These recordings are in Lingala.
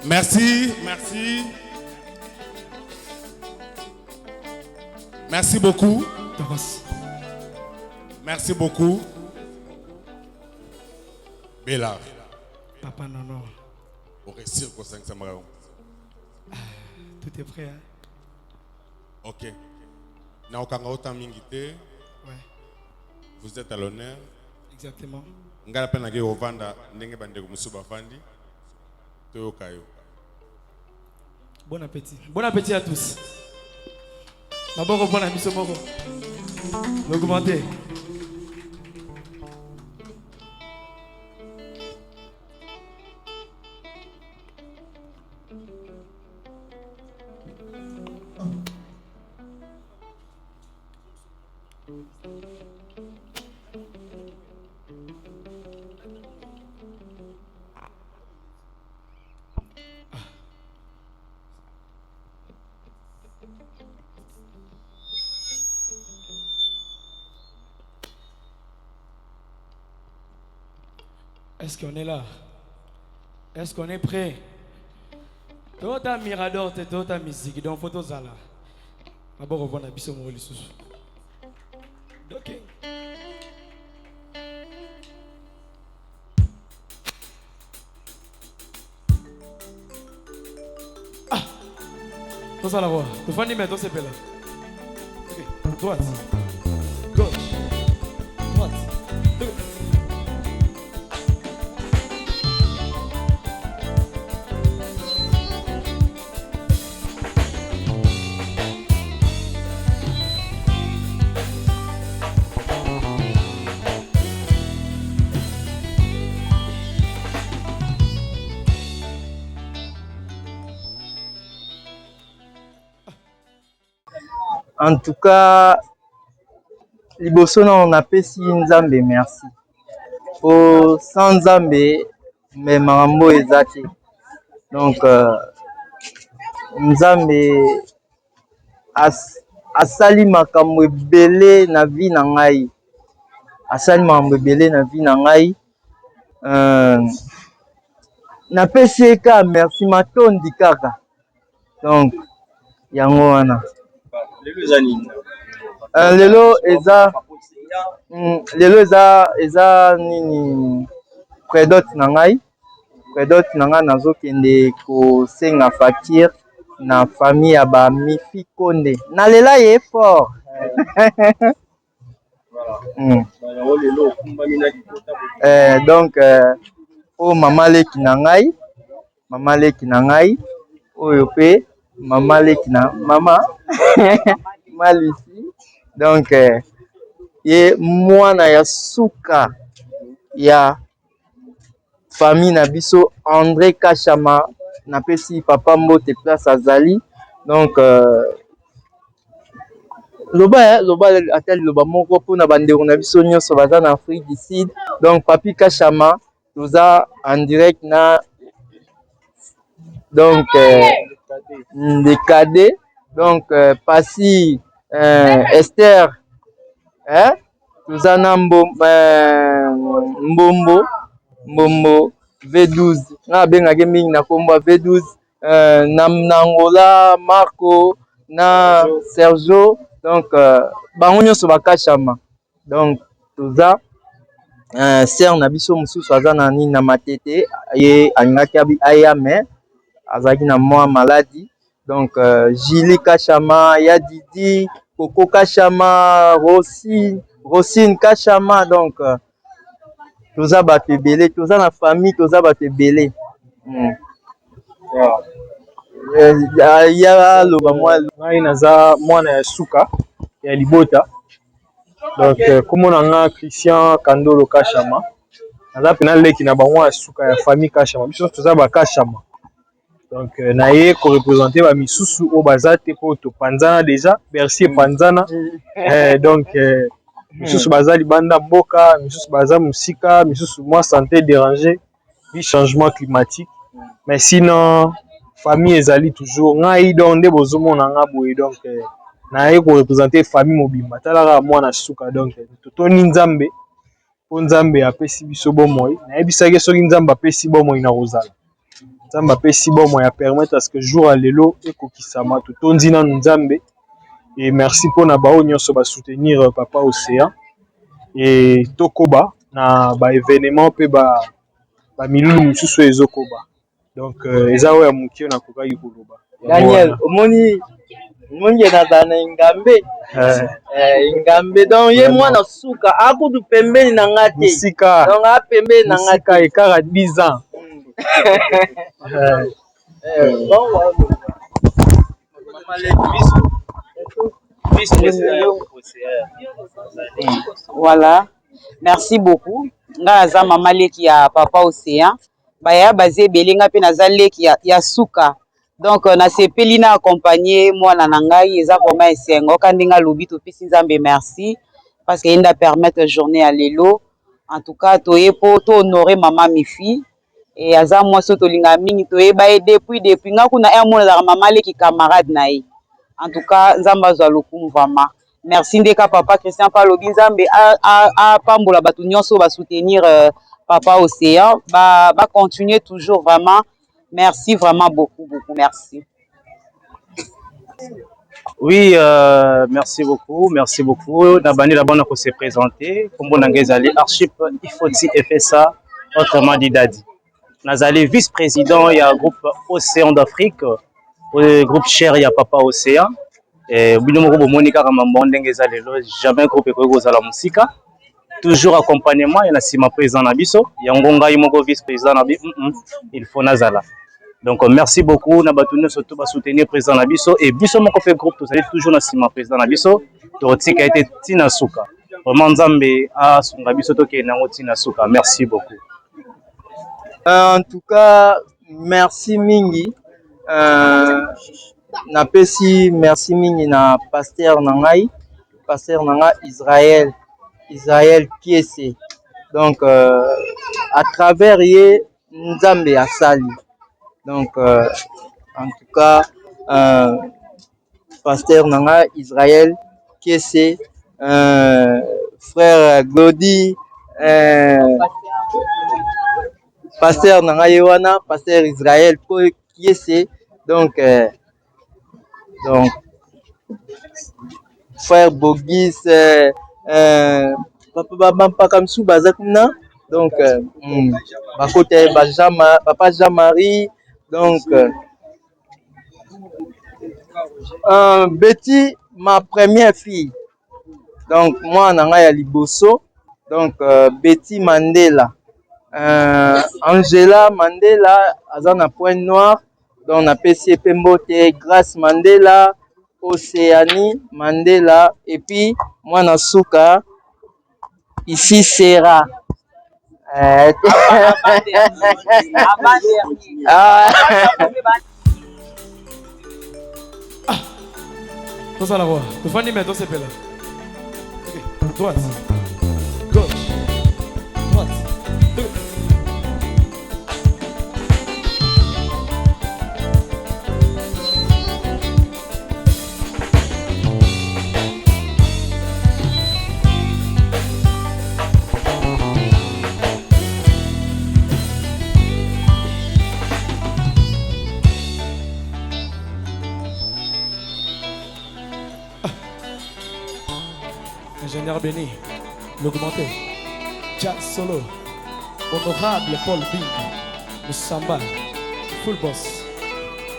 Merci, merci. Merci beaucoup. Merci beaucoup. Bella. Papa Nono. Au récit au 5 Samaraon. Tout est prêt, hein? Ok. Naokanga autant mingité. Ouais. Vous êtes à l'honneur. Exactement. Ngala pena ge ovanda ndenge bandeko musuba fandi. Toyo kayo. Bon appétit. Bon appétit à tous. D'abord, bon ami Somoro. L'augmenter. Est-ce qu'on est là? Est-ce qu'on est prêt? Tout un mirador, tout un musique, donc photo zala. D'abord, on va na biso mo lisusu. Ok. Ah. Tout ça la voix. Tu fais ni mettre, c'est là. Ok. Droite. Gauche. Droite. En tout cas, liboso on appelle si Nzambe merci. Pour sans Nzambe, mais marambo ezate. Donc Nzambe asali makambo ebele na vie na ngai. Asali makambo ebele na vie na ngai. Na pesi ka merci matondi kaka. Donc yango wana. Lelo eza nini predot na ngai nazokende kosenga facture na famille ya ba Mifi Konde nalela ye fort. Donc o mama leki na ngai oyo pe mama leki na mama Malisi. Donc ye mwana ya suka ya famille na biso André Kachama na pesi papa mbote place azali. Donc loba atali loba moko pona bandeko na biso nyonso baza na Afrique du Sud. Donc papi Kachama toza en direct na donc des cadets. Donc Pasi Esther toza Mbombo V12 na bengaki mingi na kombo V12 na Angola Marco na Sergio. Donc bango nyonso bakachama. Donc toza ser na biso mususu aza na nini na matete ye alingaki aya mais azaki na mwa maladi. Donc Jili Kachama, ya Didi, Coco Kachama, Rosine Kachama. Donc toza bato ebele, toza na famille, toza bato ebele. Ya loba mwa naza mwana ya suka ya libota. Donc comme on a Christian Kandolo Kachama naza pena leki na bango asuka ya famille Kachama biso toza ba Kachama. Donc naye ko représenter ba misusu o bazate po to panzana déjà merci panzana donc misusu baza libanda mboka misusu baza musika misusu moi santé dérangée bi changement climatique mais sinon famille ezali toujours ngai donc nde bozomona nga boye donc naye ko représenter famille mobimba talaka mwana suka donc totoni nzambe po nzambe apesi biso bomoi nayebisaki soki nzambe apesi bomoi na kozala nzambe apesi bomoi ya permettre à ce que jour ya lelo ekokisama totondi nanu nzambe et merci mpona bao nyonso basoutenir papa océan et tokoba na baévénement mpe bamilulu mosusu ezokoba donc eza oyo ya mokie nakokaki koloba Daniel omoni nazala na Ngambe Ngambe donc ye mwana suka akudu pembeni na nga te musika donc a pembeni na nga te ekara 10 ans Voilà, merci beaucoup. Nga naza mama leki ya papa Océan. Baya bazé belinga pe naza leki ya suka. Donc na sepeli na accompagner mwana na ngai eza vraiment esengo kandinga lobi to pesi nzambe merci parce que inda permettre journée à lelo. En tout cas toye po to honorer mama Mifi et aza moi so to linga mingi toye ba depuis nga kuna un mona la mama leki camarade na ye. En tout cas nzamba zo lokumu vraiment. Merci ndeka papa Christian Palobi nzambe a pambola batu nyonso ba soutenir papa Océan ba continuer toujours vraiment. Merci vraiment beaucoup merci. Oui, merci beaucoup. Nabani la bonne pour se présenter. Comme on Nazali Archip, il faut FSA, autrement dit Dadi. Nazali vice-président, il y a un groupe Océan d'Afrique, le groupe cher, il y a Papa Océan. Et Monika jamais groupe à la musique. Toujours accompagnement, il y a Sima président Nabiso, il y a Ngonga Imogo vice-président Nabiso, il faut Nazala. Donc merci beaucoup, Nabatouné surtout va soutenir président Nabiso et Biso mon fait groupe, vous allez toujours Nassima président Nabiso, Toroti qui a été Tina Souka. Vraiment Nzambe a son Nabiso qui est Nango Tina Souka. Merci beaucoup. En tout cas, merci mingi. Napesi merci mingi na pasteur Nangai Israël Kiese. Donc à travers ye Nzambe asali. Donc en tout cas pasteur Nanga Israël Kiese, frère Glody, pasteur Nanga Yewana, pasteur Israël Kiese, donc frère Bogis, papa Kamsou Bazakuna, donc papa Jean-Marie, donc Betty, ma première fille, donc moi Nanga ya Liboso, donc Betty Mandela, Angela Mandela, Azana Point Noir, donc na PC Pembote, Grace Mandela, Océanie Mandela, et puis moi na Souka, ici Serra. Tout ça là-bas. Tu fais mais tout c'est là. Ok. Droite. Gauche. Droite. Ingénieur Béni, l'augmenté, Jazz Solo, honorable Paul Bing, Moussamba, Full Boss,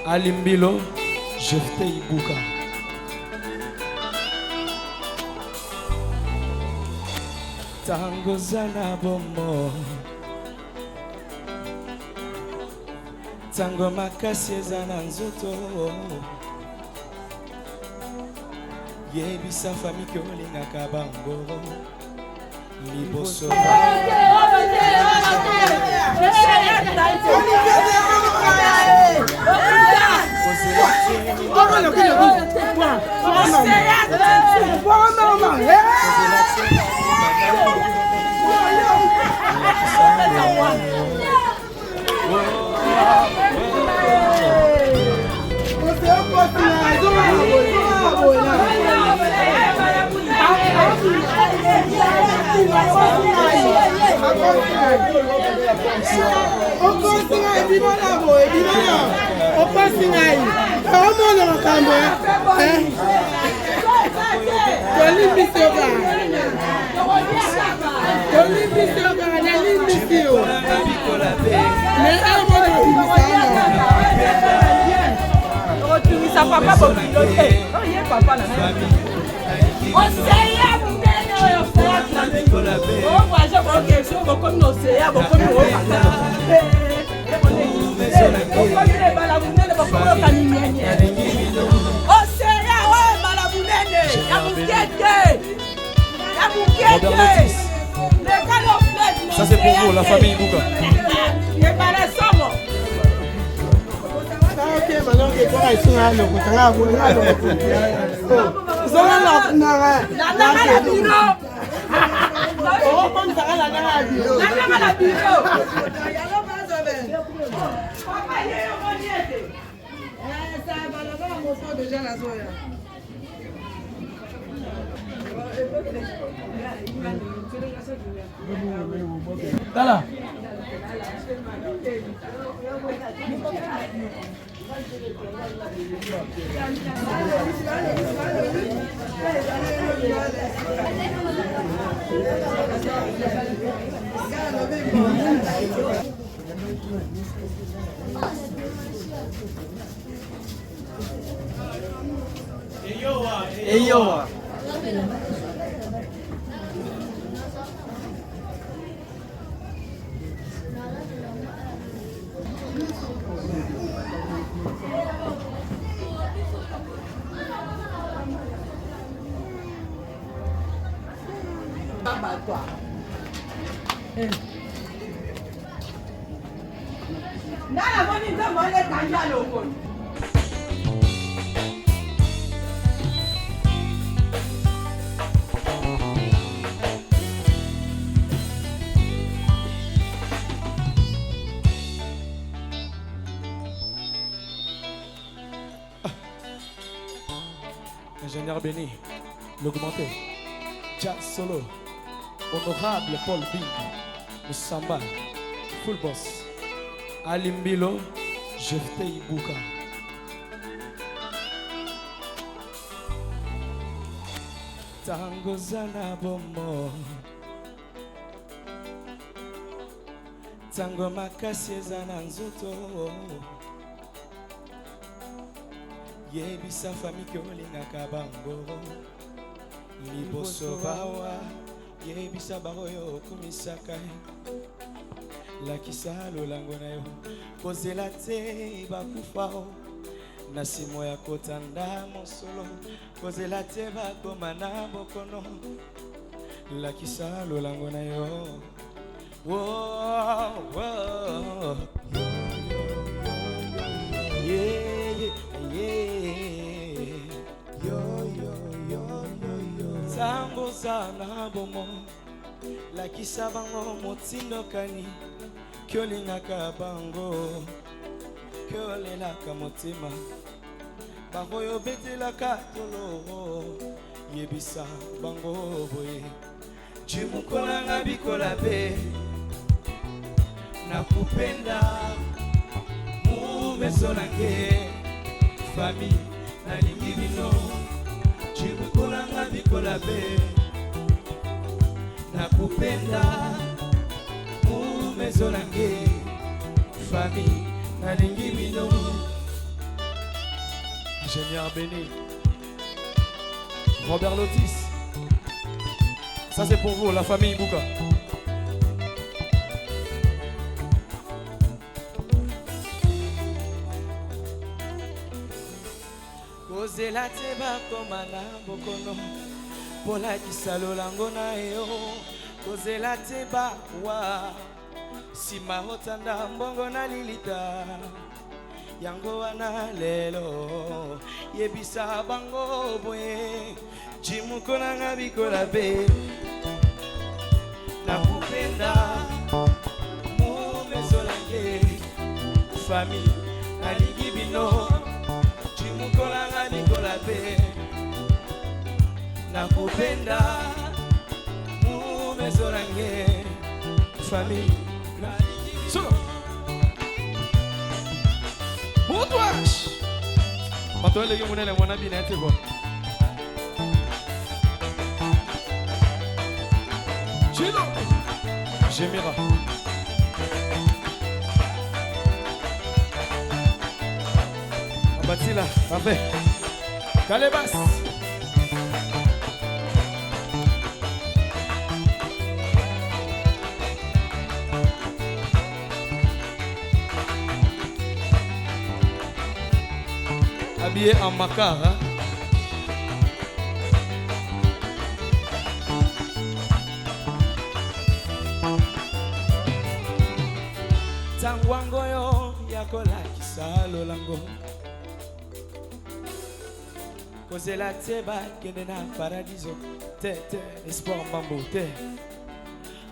Alimbilo, Jefte Ibuka. Tango Zana Bomo, Tango Makasi Zana Nzoto. Yebisa famille que olingaka bango liboso ça c'est pour vous, la famille Bouka. Voilà. Eyowa. Ingénieur Béni, l'augmenté, Jazz Solo, honorable Paul Bing, Moussamba, Full Boss, Alimbilo, Jefte Ibuka. Tango Zana Bomo, Tango Makasi Zana Nzoto. Yebisa famille que olingaka bango liboso bawa yebisa baroyo kumisaka lakisa lolango na yo kozela te bakufao na simo ya kotanda mosolo kozela te bakoma na bokono lakisa lolango na yo oh, oh. Yeah. Tango zana bomo lakisa bango motindo kani kyolingaka bango kyolelaka motima bakoyo betelaka tolo yebisa bango boye jimukolanga bikola be nakupenda mumesolange fami nalingi bino jimukolanga bikola be nakupenda mumesolange fami nalingi bino. Ingénieur Béni, Robert Lotis, ça c'est pour vous, la famille Bouka. kozela te bakoma na bokono polakisa lolango na yo kozela te bawa nsima otanda mbongo na lilita yango wana lelo yebisa bango boye jimuko nanga bikola be nakupenda mumezolange famille nalingi bino jimuko nanga bikola be nakupenda mumezolange famille nalingi bino Moutouache Antoine le Guémounel est mon ami, n'est-ce pas? Chilo Gémira Abatila, Abé Calebas habillé en macar, hein? Tangwango yo yakolakisa lolango kozela te bakende na paradiso te espoir mambo te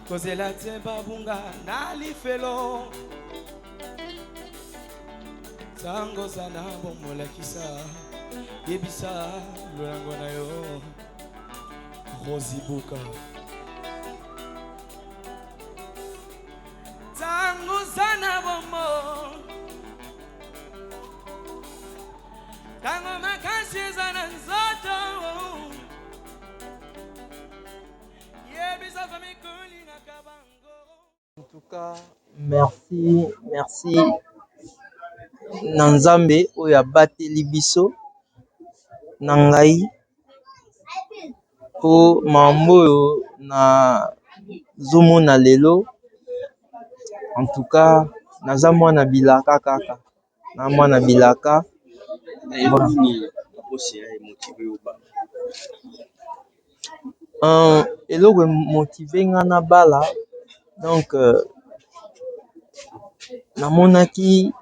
kozela te babunga na lifelo tango sana bomolakisa yebisa lolango na yo Rosibuka tango sana bomo tango makasi sana nzoto yebisa famikuli na kabango. En tout cas, merci na Nzambe oyo abateli biso na ngai po mambo oyo na zomona lelo. En tout cas, naza mwana bilaka kaka na mwana bilaka eloko motive nga na bala donc namonaki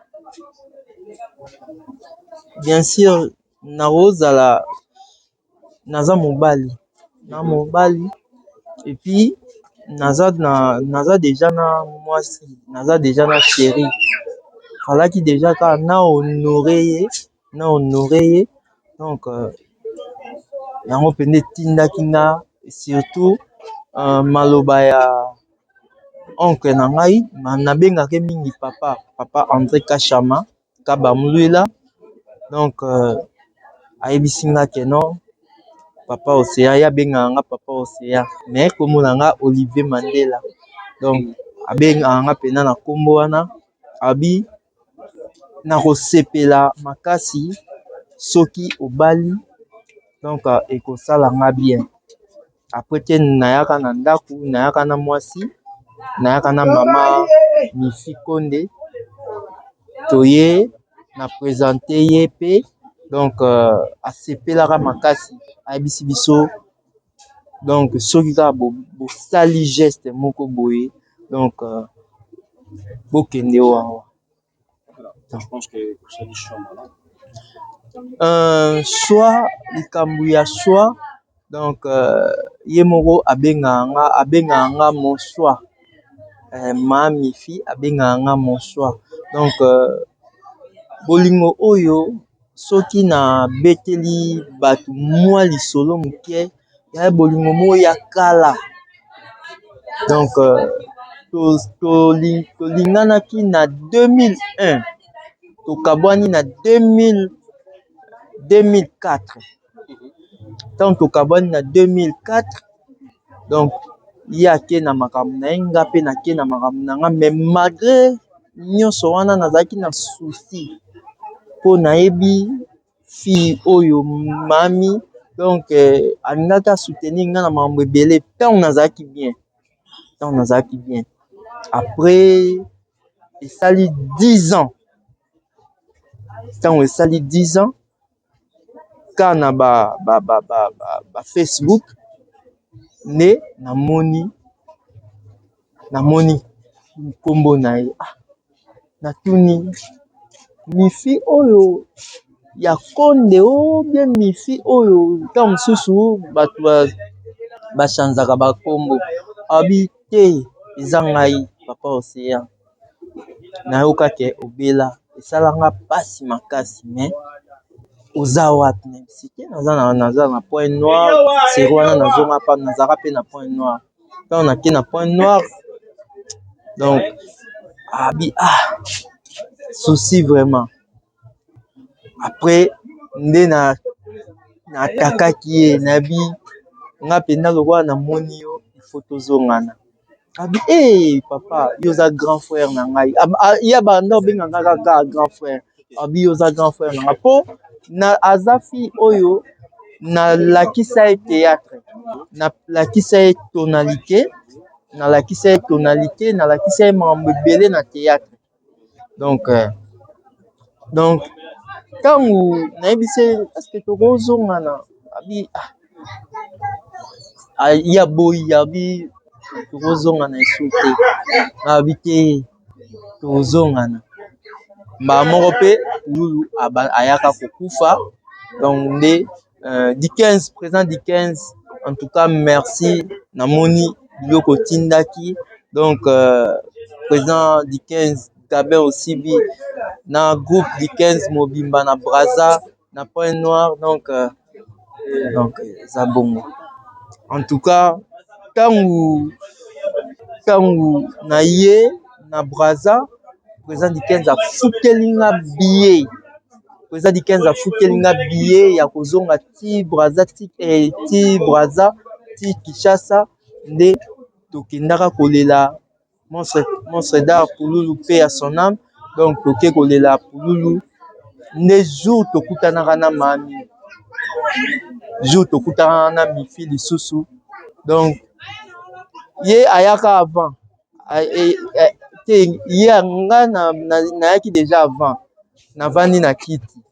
bien sûr nakozala naza mobali na mobali et puis naza déjà na mwasi naza déjà na chéri falaki déjà ka na honoré ye donc yango pende etindaki nga surtout maloba ya oncle na ngai nabengaki mingi papa André Kachama Kabamulwila donc ayebisi nga ke non papa Océan yabengaka nga papa Océan mais kombo na nga Olivier Mandela donc abengaka nga pena na kombo wana abi nakosepela makasi soki obali donc ekosala nga bien après te nayaka na ndako nayaka na mwasi nayaka na mama Mifi Konde toye na présente ye pe donc asepelaka makasi ayebisi biso donc soki kaka bosali geste moko boye donc bokende wawa. Choix likambo ya choix donc ye moko abengaka nga mon choix ma Mifi abengaka nga mon choix donc bolingo oyo soki na beteli bato mwa lisolo moke ya bolingo moko ya kala donc tolinganaki na 2001 tokabwani na 2004 tant tokabwani na 2004 donc ye ake na makambo na ye nga mpe nake na makambo na nga mais malgré nyonso wana nazalaki na souci mpo nayebi fille oyo mami donc alingaki asoutenir nga na makambo ebele ntango nazalaki bien après esali 10 ans ntango esali 10 ans ka na Facebook nde namoni nkombo na ye. Natuni mifi oyo ya konde o bien mifi oyo ta mosusu bato bachanzaka bakombo abi te eza ngai papa Océan. Nayoka ke obela esalanga pasi makasi me oza wapi na bisike naza na point noir seri wana nazonga pa nazaka pe na point noir ntango nake na point noir donc abi souci vraiment après nde natakaki ye nabi nga mpenza lokola namoni yo ifo tozongana abi papa yo oza grand frère na ngai ya banda obenganga kaka grand frère abi yo oza grand frère na nga mpo aza fille oyo nalakisa ye théâtre nalakisa ye tonalité nalakisa ye makambo ebele na théâtre donc ntango nayebise parceke tokozongana abi ya boyi abi tokozongana esu te abi te tozongana mbala moko mpe lulu ayaka kokufa donc nde Dickens présent Dickens en tout cas merci namoni biloko tindaki donc présent Dickens Gabin aussi bi na groupe Dickens mobimba na Brazza na Point Noir donc eza bongo en tout cas ntango na ye na Brazza présent Dickens afutelinga billet présent Dickens afutelinga billet ya kozonga ti Brazza ti Kinshasa nde tokendaka kolela monstre d'art Pululu pe à son âme donc toke kolela Pululu nde jour tokutanaka na mami jour tokutanaka na mifi lisusu donc ye ayaka avant te ye nga nayaki déjà avant navandi na kiti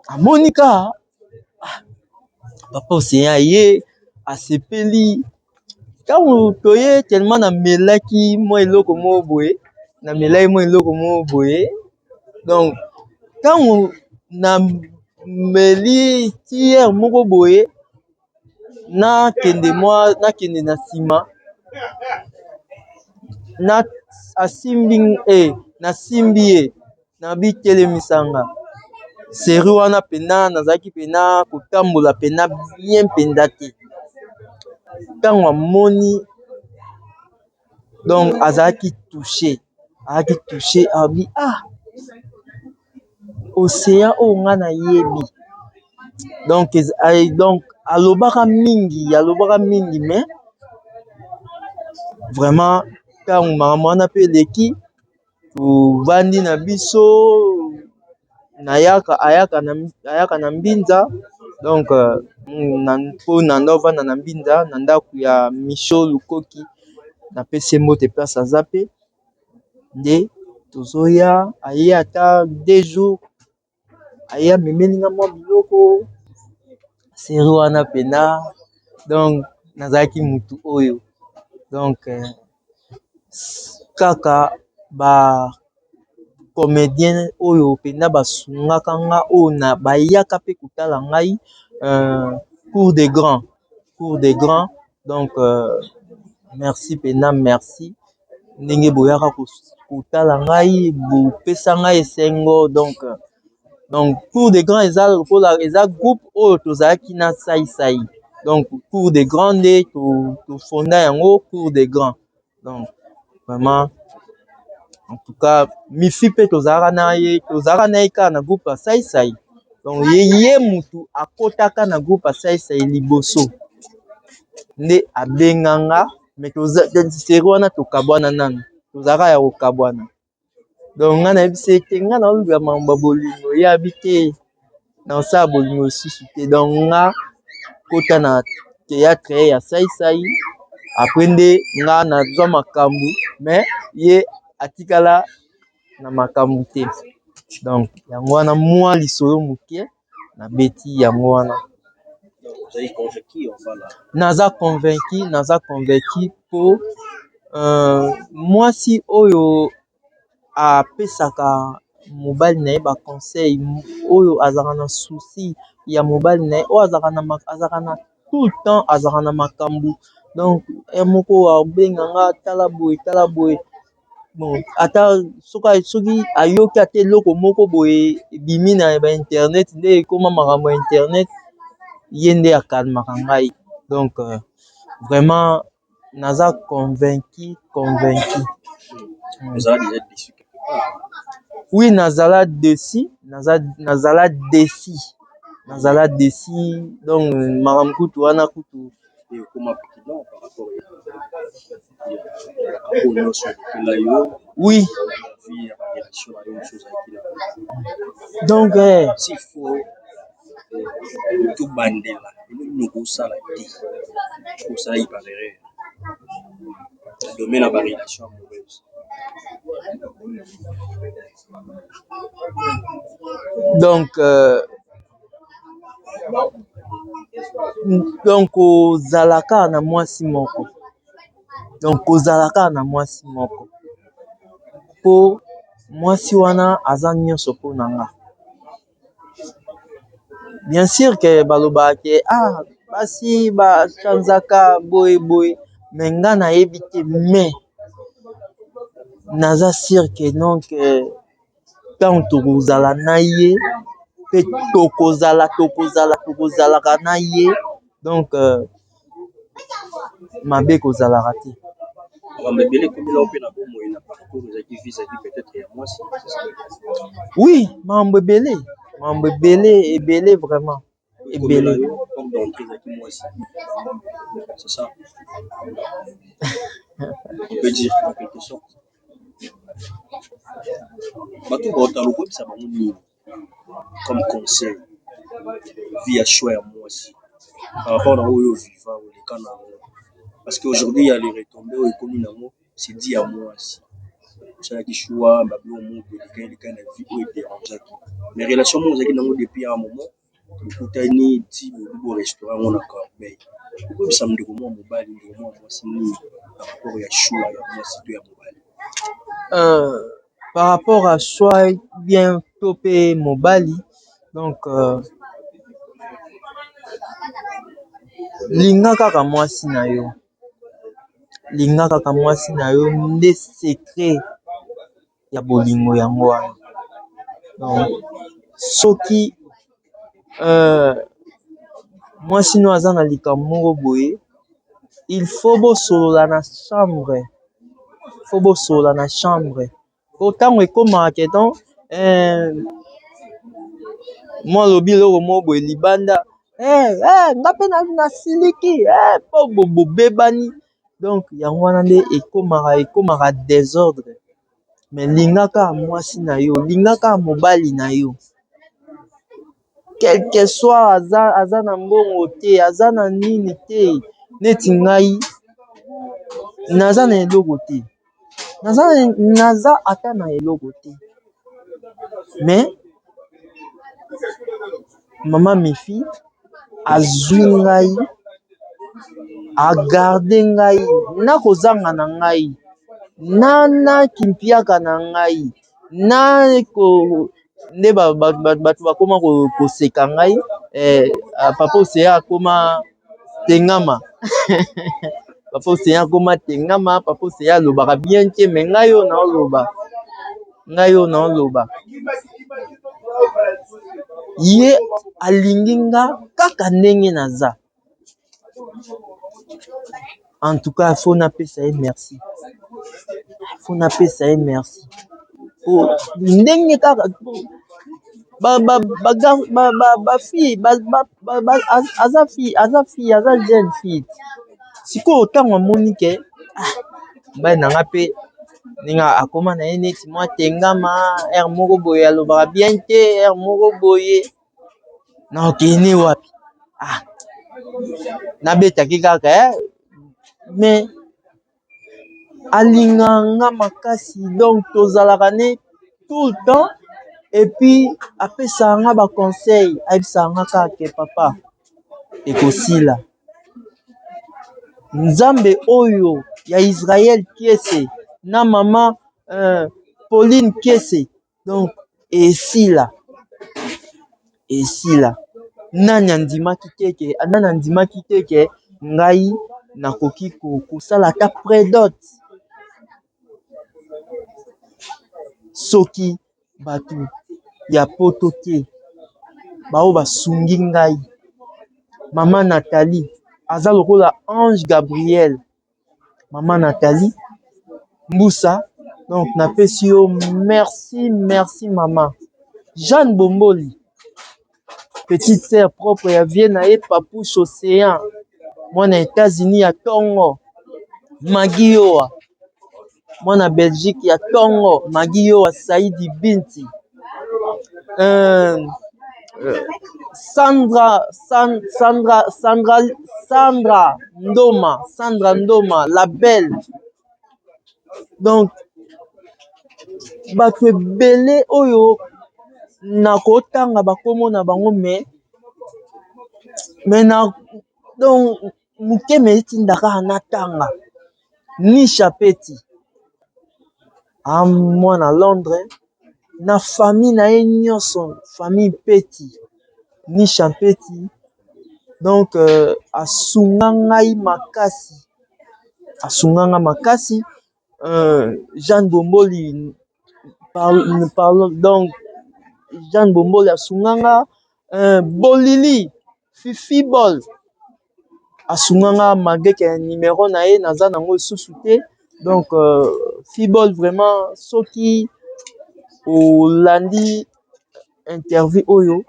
amonika papa Océan ye asepeli ntango toye tellement namelaki mwa eloko moko boye donc ntango nameli tiere moko boye nakende na nsima nasimbi ye nabitelemisanga seri wana pena nazalaki pena kotambola pena bien mpenza te ntango amoni donc azalaki touché abi Océan oyo nga nayebi donc alobaka mingi mais vraiment ntango makambo wana mpe eleki tovandi na biso ayaka na mbinza donc mpo nanda ovanda na mbinza na ndako ya Michaud Lukoki napesi mbote place aza pe nde tozoya aye ata 2 jours aye amemelinga mwa biloko seri wana pena donc nazalaki mutu oyo donc kaka comédien oyo pena basungaka nga oyo bayaka pe kotala ngai cour des grands donc merci pena merci ndenge boyaka kotala ngai bopesa ngai esengo donc cour des grands eza groupe oyo tozalaki na sai donc cour des grands nde tofonda yango cour des grands donc vraiment en tout cas mifi pe tozalaka na ye kaka na groupe ya sai donc ye mutu akotaka na groupe ya sai liboso nde abenganga mais seri wana tokabwana nanu tozalaka ya kokabwana donc nga nayebisa ete nga naoluka makambo ya bolingo yabi te na osala bolingo lisusu te donc nga kota na théâtre ya sai après nde nga nazwa makambo mais ye atikala na makambo te donc yango wana mwa lisolo moke na beti yango wana. Naza convaincu po mwasi oyo apesaka mobali na ye ba conseil, oyo azaka na souci ya mobali na ye, oyo azaka na tout le temps azaka na makambo. Donc moko abenga nga tala boye bon, ata soki ayoki ata eloko moko boye ebimi na ba internet nde ekoma makambo ya internet, ye nde akalmaka ngai. Donc vraiment naza convaincu. Oui, nazala déçu, donc makambo kutu wana kutu. Oui. Donc s'il faut tout bandela, nous ça la tout ça il paraît domaine à la relation amoureuse. Donc ozalaka na mwasi moko. Po mwasi wana aza nyonso po na nga. Bien sûr que baloba ke basi ba chanzaka boye mais nga na yebi te, mais naza sûr que donc tant tokozala na ye pe tokozalaka na ye, donc mabe kozalaka te. Oui, mambo ebele vraiment ebele. C'est ça. On peut dire en quelque sorte. Comme conseil, via choix à moi aussi. Par rapport à où je vivant, parce qu'aujourd'hui il y a les retombées au économie, c'est dit à moi aussi. C'est qui choix, mais relations moi depuis un moment, le petit restaurant on a corbeille. Ça me dit comment mobile, moi c'est par rapport à choix à moi c'est à mobile. Par rapport à choix bien topé mobile, donc linga kaka mwasi na yo nde secret ya bolingo yango wana. Donc soki mwasi no aza na likambo moko boye, il faut bosolola na chambre, po ntango ekomaka ke donc mwa lobi eloko moko boye libanda, nga mpe nasiliki po bobebani. Donc yango wana nde ekomaka désordre. Mais lingaka mwasi na yo, lingaka mobali na yo, quel que soit aza na mbongo te, aza na nini te, neti ngai naza na eloko te, naza ata na eloko te, mais mama Mifi azwi ngai, agarde ngai, na kozanga na ngai, na kimpiaka na ngai, na nde bato bakoma koseka ngai, papa Oseya akoma tengama. Papa Oseya akoma tengama, papa Oseya alobaka bien te, mais ngai oyo naoloba. Ye alingi nga kaka ndenge naza. En tout cas, faut napesa ye merci. Ndenge kaka aza jeune fille. Sikoyo ntango amoni ke mbai nanga mpe ndenge akoma na ye neti mwa tengama, air moko boye alobaka bien te, air moko boye na okende wapi, nabetaki kaka mais alinganga makasi, donc tozalaka ne tout le temps et puis apesaka nga baconseil ayebisaka nga kaka ke papa ekosila nzambe oyo ya Israël Kiese na mama Pauline Kiese donc esila nani andimaki teke ngai nakoki kosala ata prédote soki bato ya poto te bao basungi ngai mama Nathalie aza lokola Ange Gabriel mama Nathalie Mbusa donc napesi yo merci mama Jeanne Bomboli petite sœur propre ya vie na ye Papouche Océan mwana États-Unis ya Tongo Magi Yoa mwana Belgique ya Tongo Magi Yoa Saidi Binti Sandra Ndoma la belle donc bato ebele oyo nakotanga bakomo na bango mais na donc mokeme etindaka natanga Nisha Peti mwana Londres na famille na ye nyonso famille Peti Nisha Peti donc asunga ngai makasi Jeanne Bomboli donc Jeanne Bomboli asunganga Bolili Fifi Bol asunganga malgré que numéro na ye naza nango lisusu te donc Fibol vraiment soki olandi interview oyo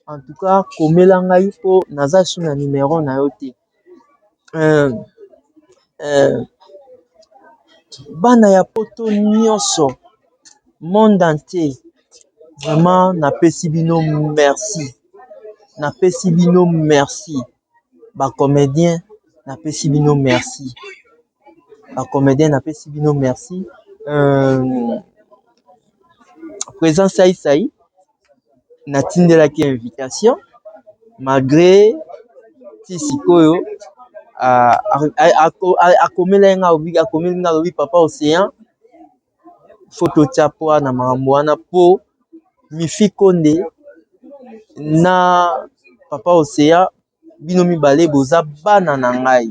en tout cas komela ngai po naza su na numéro na yo te bana ya poto nyonso monde entier vraiment napesi bino merci bacomédien napesi bino merci présent Saï natindelaki invitation malgré ti sikoyo akomeli nga alobi papa Océan photo tia po na makambo wana po Mifi Konde na papa Océan bino mibale boza bana na ngai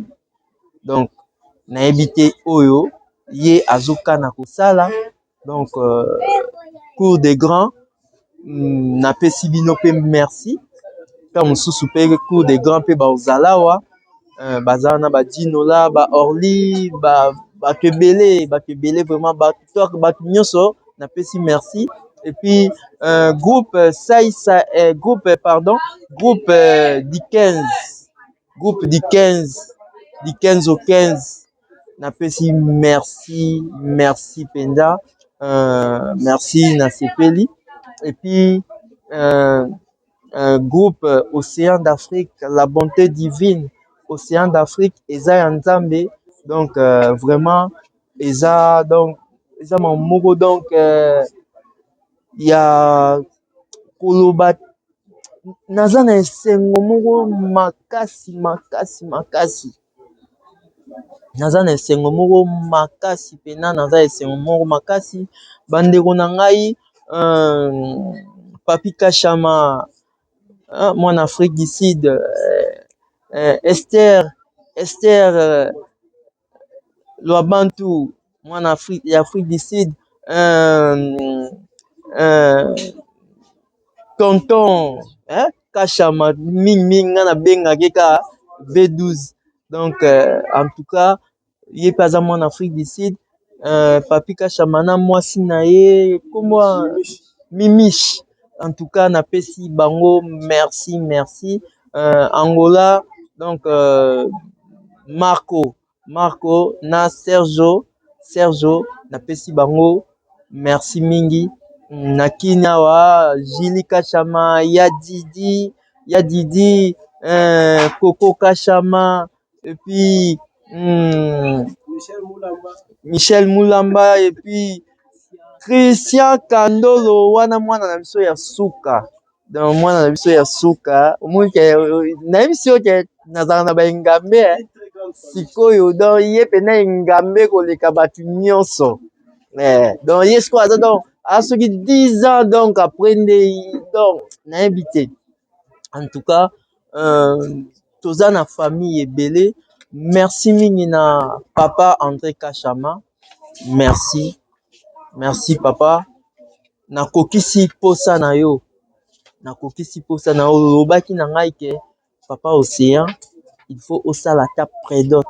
donc nayebi te oyo ye azokana kosala donc cour des grands napesi bino pe merci ka mosusu mpe cour des grands mpe baozala wa baza na badinola baorli bato ebele vraiment bato nyonso napesi merci et puis groupe du 15 au 15 napesi merci penda merci nasepeli et puis groupe Océan d'Afrique la bonté divine Océan d'Afrique eza ya nzambe donc vraiment eza mamoko donc ya koloba naza na esengo moko makasi pena naza esengo moko makasi bandeko na ngai Papi Kachama mwana Afrique du Sud Esther Lwabantu mwana Afrique du Sud tonton Kachama mingi nga na bengaki ka V12 donc en tout cas ye pe aza mwana Afrique du Sud Papi Kachama na mwasi na ye komwa Mimish en tout cas napesi bango merci Angola donc Marco na Sergio napesi bango merci mingi na Kenya wa Jili Kachama ya Didi Coco Kachama et puis Michel Moulamba et puis Christian Kandolo wana mwana na biso ya suka. Donc mwana na biso ya suka. Omuke na biso ke nazala na ba ngambe sikoyo donc ye pena ngambe koleka batu nyonso. Donc ye siko aza donc asoki 10 ans donc après donc na invité. En tout cas toza na famille ebele. Merci mingi na papa André Kachama. Merci. Merci papa. Nakokisi posa na yo. Nakokisi posa na yo. Lobaki na ngai ke papa Océan, il faut osala ta prédote.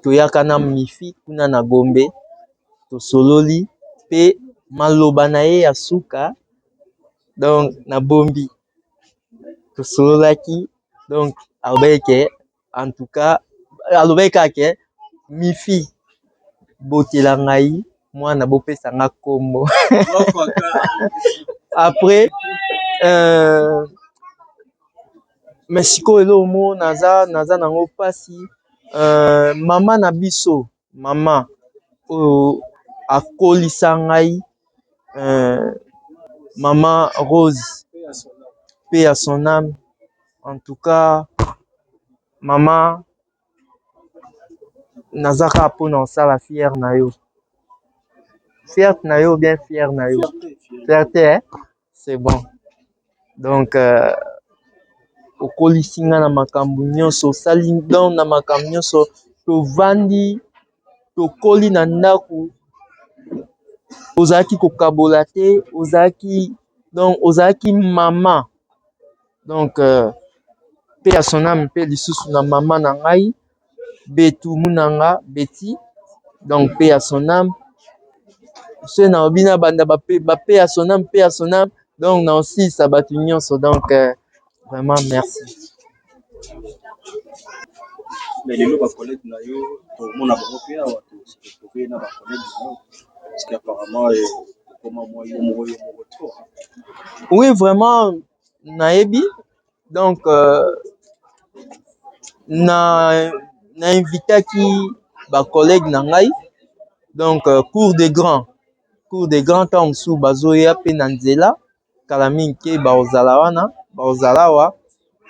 Toyaka na mifi kuna na Gombe. Tosololi pe maloba na ye ya suka. Donc na bombi. Tosololaki. Donc alobeke en tout cas alobeka ke mifi botela ngai mwana bopesa nga kombo. Après mais sikoyo elomo naza nango pasi mama na biso mama oyo akolisa ngai mama Rose paix à son âme. En tout cas mama nazaka mpona osala fier na yo. Fier na yo bien fier na yo. Fierté, hein? C'est bon. Donc okolisi nga na makambo nyonso osali donc na makambo nyonso tovandi tokoli na ndako ozalaki kokabola te ozalaki donc ozalaki mama donc paix à son âme mpe lisusu na mama na ngai betumu na nga beti donc paix à son âme se na obi na banda ba paix à son âme donc na osisa bato nyonso donc vraiment merci. Mais les nouveaux collègues na yo pour mon abonné awa to na ba collègues na yo parce qu'apparemment comment moi yo mo retour. Oui vraiment naebi donc na invitaki ba collègues na ngai donc cours des grands temps mosusu bazoya pe na nzela kala mingi ke baozala wana baozala wa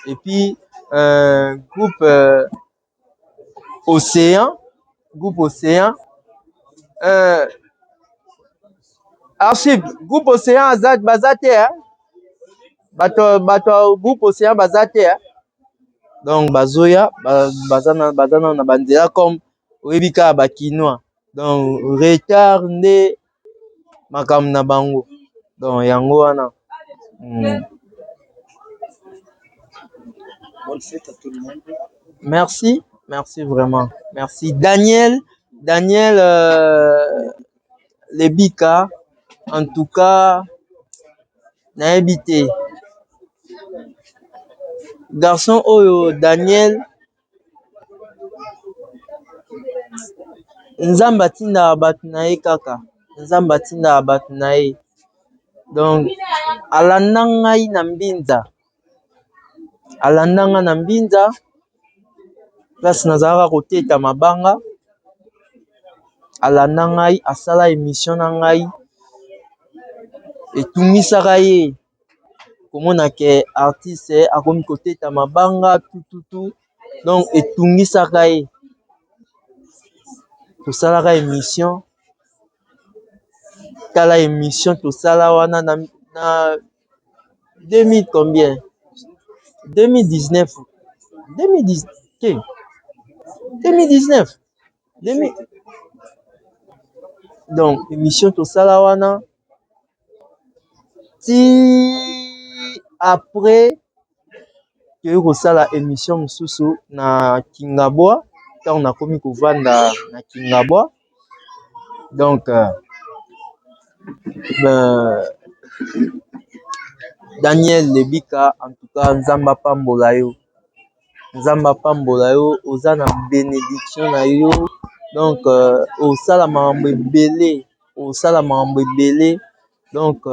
et puis groupe Océan Archive groupe Océan bazate hein? bato groupe Océan bazate hein? Donc bazoya bazana na banzela comme oyebi kaka bakinois donc retard nde makambo na bango donc yango wana. Bonne fête à tout le monde. Merci vraiment. Merci Daniel Lebika en tout cas nayebi te garçon oyo Daniel nzambe atindaka bato na ye kaka nzambe atindaka bato na ye donc alanda ngai na mbinza place nazalaka koteta mabanga alanda ngai asala émission na ngai etungisaka ye komona ke artiste akomi koteta mabanga tututu donc etungisaka ye tosalaka émission tala émission tosala wana na 2000 combien 2019 donc émission tosala wana ti après toyei kosala émission mosusu na Kingabwa ntango nakomi kovanda na Kingabwa donc Daniel Lebika en tout cas nzambe apambola yo oza na bénédiction na yo donc osala makambo ebele donc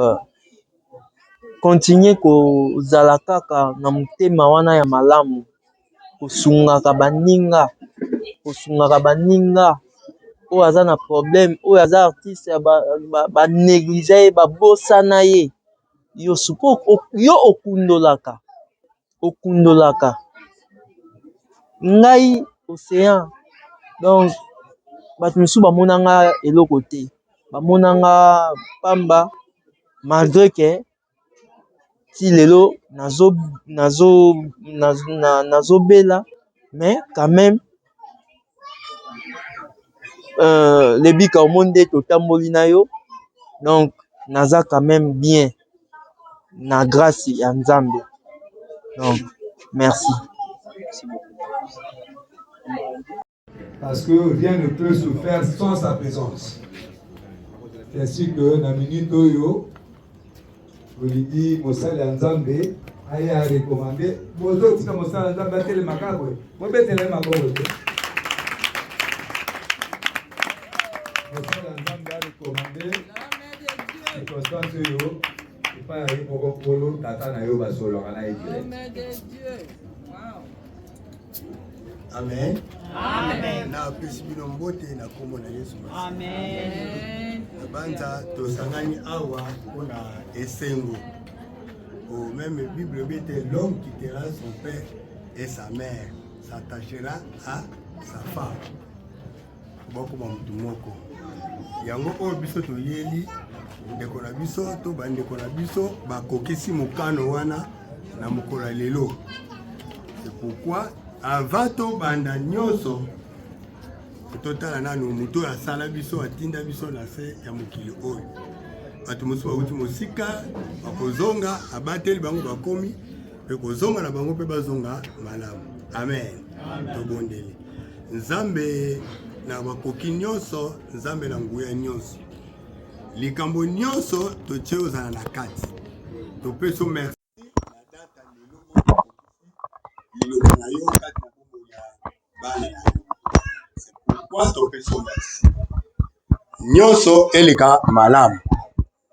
continue kozala kaka na motema wana ya malamu kosungaka baninga oyo aza na problème oyo aza artiste ya banéglige ye babosana ye yo supo yo okundolaka ngai Océan. Donc bato misusu bamonanga eloko te bamonanga pamba malgré que ti lelo nazobela mais quand même lebika omoni nde totamboli na yo donc naza quand même bien na grâce ya Nzambe. Donc merci. Parce que rien ne peut se faire sans sa présence. Ainsi que dans la minute Oyo, Olidi Mosala Nzambe a recommandé Bozo Tika Mosala Nzambe a télé macabre. Moi, je télé macabre. Mosala Nzambe a recommandé circonstance Oyo. Et pas aller pour Polo, Tata Nayo Basolo, Rana et Amen. Amen. Na pesibino mbote na kombo na Yesu. Amen. Banza tosangani awa kuna esengo. Au même Bible bete l'homme quittera son père et sa mère, s'attachera à sa femme. Boko mtu moko. Yango o biso to yeli ndeko na biso to bandeko na biso bakokisi mukano wana na mukola lelo. C'est pourquoi avant to banda nyonso totala nanu muto ya sala biso atinda biso na se ya mokili oyo bato mosusu bauti mosika bakozonga abateli bango bakomi pe kozonga na bango pe bazonga malamu. Amen. Tobondeli Nzambe na bakoki nyonso, Nzambe na nguya nyonso, likambo nyonso totie ozala na kati topeso merci na yo kati na kombo ya bana ya yo. C'est pourquoi topeso merci nyonso eleka malamu.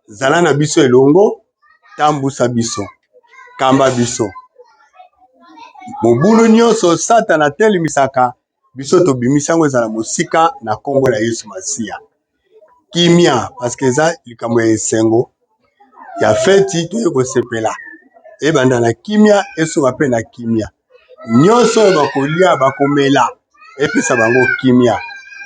Zala na biso elongo, tambusa biso, kamba biso mobulu nyonso Satana telimisaka biso tobimisango ezala mosika na kombo la Yesu Masia. Kimia parce que za likambo ya esengo ya feti toye kosepela ebanda na kimia esoka pe na kimia nyonso bakolia bakomela epesa bango kimia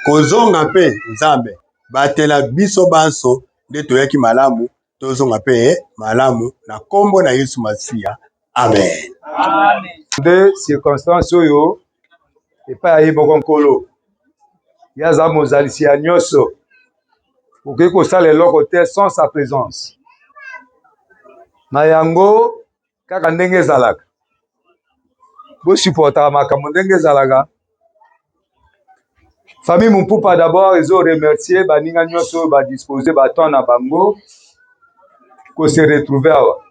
kozonga pe Nzambe batela biso banso nde toyaki malamu tozonga pe malamu na kombo na Yesu Masia. Amen. Amen. De circonstances oyo epa aye moko nkolo yaza mozalisi ya nyonso okoki kosala eloko te sans sa présence na yango kaka ndenge ezalaka bosupportaka makambo ndenge ezalaka. Famille Mpupa d'abord ezo remercier baninga nyonso oyo badispose baton na bango kose retrouver awa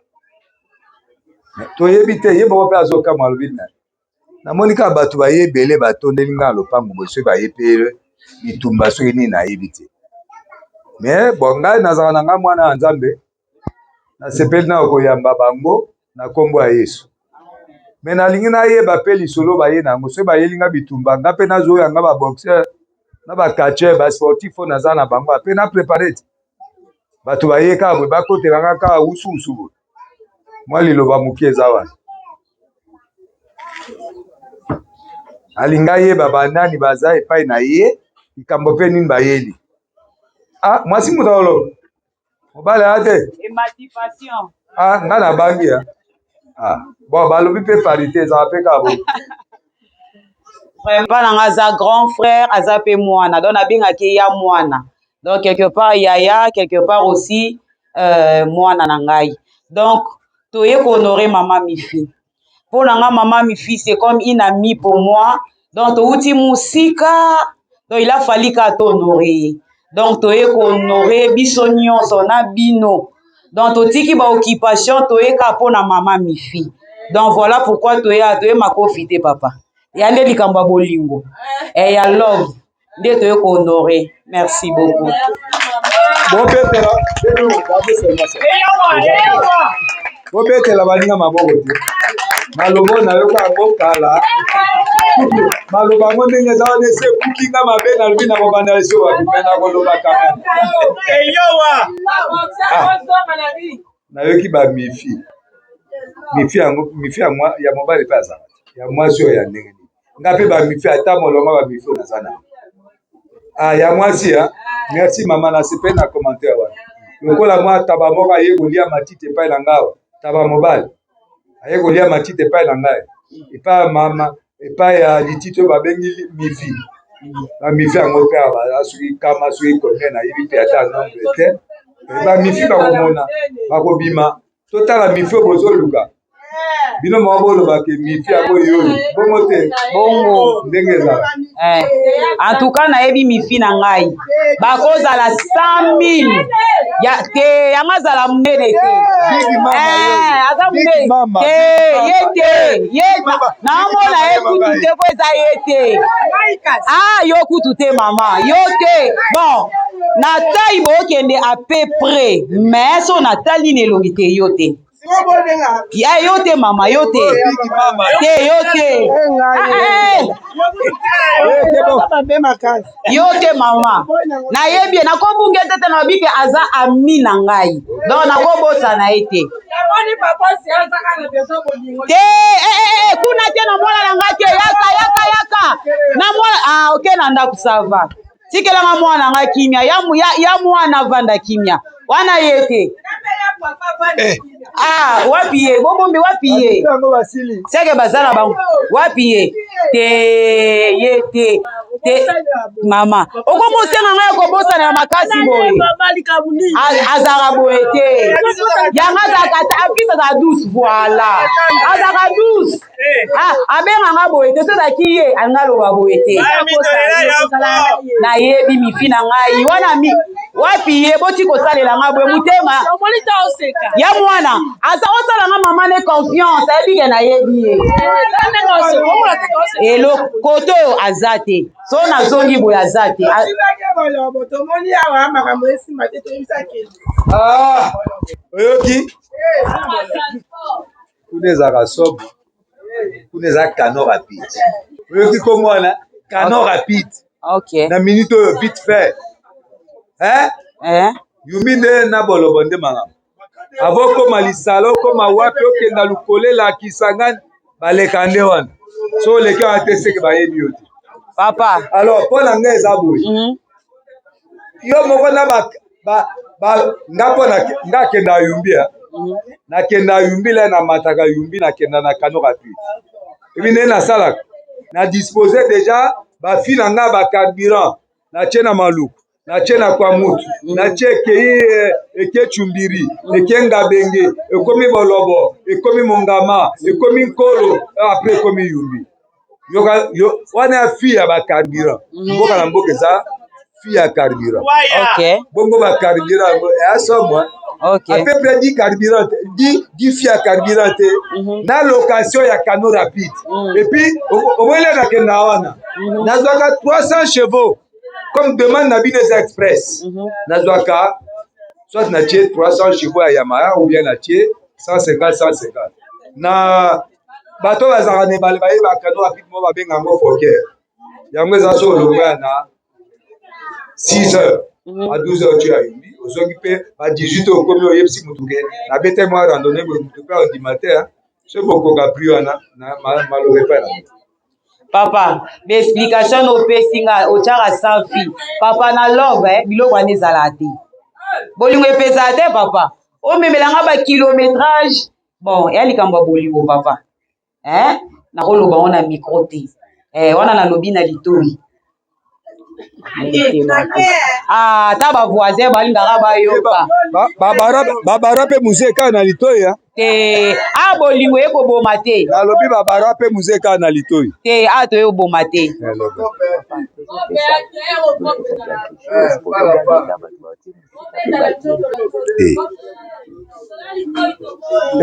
toyebi te ye moko mpe azokamwa alobi na namoni kaka bato baye ebele batondeli nga na lopango boye soki baye mpe bitumba soki nini nayebi te mais bon ngai nazala na ngai mwana ya Nzambe nasepeli na koyamba bango na kombo ya Yesu mais nalingi nayeba mpe lisolo baye nango soki bayeli nga bitumba nga mpe nazoyanga baboxeur na bacatcher basportif oyo naza na bango mpe na prépare te bato baye kaka boye bakotelanga kaka usuusu boye mwa liloba moki eza wana alinga yeba banani baza epai na ye likambo mpe nini bayeli. Ah, mwasi mutolo mobale ate émancipation. Ah, nga na bangi ya bon balobi mpe parité ezala mpe kaka boye Vraiment nanga aza grand frère aza pe mwana donc nabengaki ya mwana donc quelque part yaya quelque part aussi mwana na ngai donc toye honorer maman Mifi pour nanga maman Mifi c'est comme une amie pour moi donc touti musika donc il a fallu ka t'honorer donc toye honorer biso nyonso na bino donc totiki ba occupation toye ka pona maman Mifi donc voilà pourquoi toye makofite papa yande likambo bolingo et ya love nde toye ko honorer. Merci beaucoup. bobetela baninga maboko te nalobo nayoka yango kala maloba ngo ndenge eza wana ese kukinga mabe nalobi na kobanda eso bakume na koloba kame nayoki bamifi mifi ya mobali mpe azala ya mwasi oyo ya ndenge nini nga mpe bamifi ata molonga bamifi oyo naza na ya mwasi merci mama nasepe na commentaire wana lokola mwa taba moko aye kolia matite epai na ngawa taba mobali aye kolia matite epai na ngai epai ya mama epai ya lititi oyo babengi mifi bamifi yango mpe soki kama soki konde nayebi mpe ata nombre te bamifi bakomona bakobima totala mifi oyo bozoluka bino moko bolobake mifi yango yoyo bongo te bongo ndenge ezala en tout cas nayebi mifi na ngai bakozala 100 000 te yango azala monene te aza monene ye te naomona ye kutu te po eza ye te yo kutu te mama yo te bon na tai bookende a peu près mais so natali na elongi te yo te yo te mama yo te yo te yo te mama nayebi nakobunge tete na bike aza ami na ngai donc nakobosana ye te kuna te na mwana na ngai te yaka na mwana oke na ndako sava tikelanga mwana na ngai kimia ya mwana vanda kimia wana ye te wapi ye bobombi wapi ye seke bazala bango wapi ye te mama okomosenga ngai kobosana ya makasi boye azaka boye te yango apisa za douce voila azaka douce abenga nga boye te tozaki ye alinga loba boye te nayebi mifi na ngai wana wapi ye boti kosalela nga boye motema ya mwana aza osala nga mama ne confiance ayebike nayebi ye elokoto aza te so nazongi boye aza te oyoki kuna ezaka sobo kuna eza cano rapide oyoki komwana cano rapide na minute oyo vite fait yumi nde na bolobo nde malamu avo koma lisala okoma wapi okenda lukolela kisangani baleka nde wana so oleki wana te seke bayebi yo te papa alors mpo na ngai eza boye yo moko na nga mpo nga akenda yumbi nakenda yumbi le namataka yumbi nakenda na kano rapide ebi nde nasalaka na dispose deja bafi na nga bacarburant natie na maluku natie na kwa mutu natie ekei eke chumbiri eke ngabenge ekomi bolobo ekomi mongama ekomi nkolo apres ekomi yumbi wana ya fi ya bacarburant mboka na mboka eza fi ya carburant bongo bacarburant yango eyasomwa apeple di carburant di fi ya carburant te na location ya cano rapide epuis omoyele nakenda wana nazwaka 300 chevaux comme demande na bino eza express nazwaka soit natie 300 chevaux ya Yamaha ou bien natie 150 na bato bazalaka na ebale bayeba cano rapide mo babenga yango foker yango eza so olongoya na 6 heures à 12 heures tu as yumbi ozongi mpe ba 18 heures okomi oyebisi mutu ke nabete mwa randonnée boye mutu mpe ordinateur so bokoka pri wana maloba epai na papa baexplication opesi nga otyaka sans fille papa na love biloko wana ezala te bolingo epesa te papa omemelanga bakilométrage bon eya likambo ya bolingo papa nakoloba ngo na micro te wana nalobi na litoi ata bavoisin balingaka bayoka babara mpe musée kaka na litoi te bolingo ekoboma te nalobi babara mpe musée kaka na litoi te toyoboma te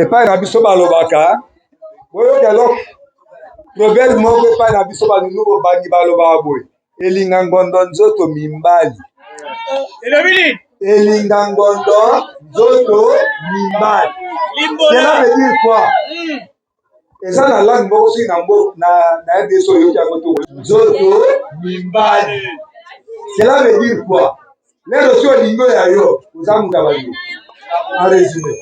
epai na biso balobaka oyoka eloko proverbe moko epai na biso balingi bobangi balobaka boye elinga ngondo nzoto mimbali elinga ngondo nzoto mimbali cela veut dire quoi eza na langue moko soki na RDC oyoki yango to nzoto mimbali. Cela veut dire quoi? Lelo si olingi oyo yo oza mutu abango. En résumé.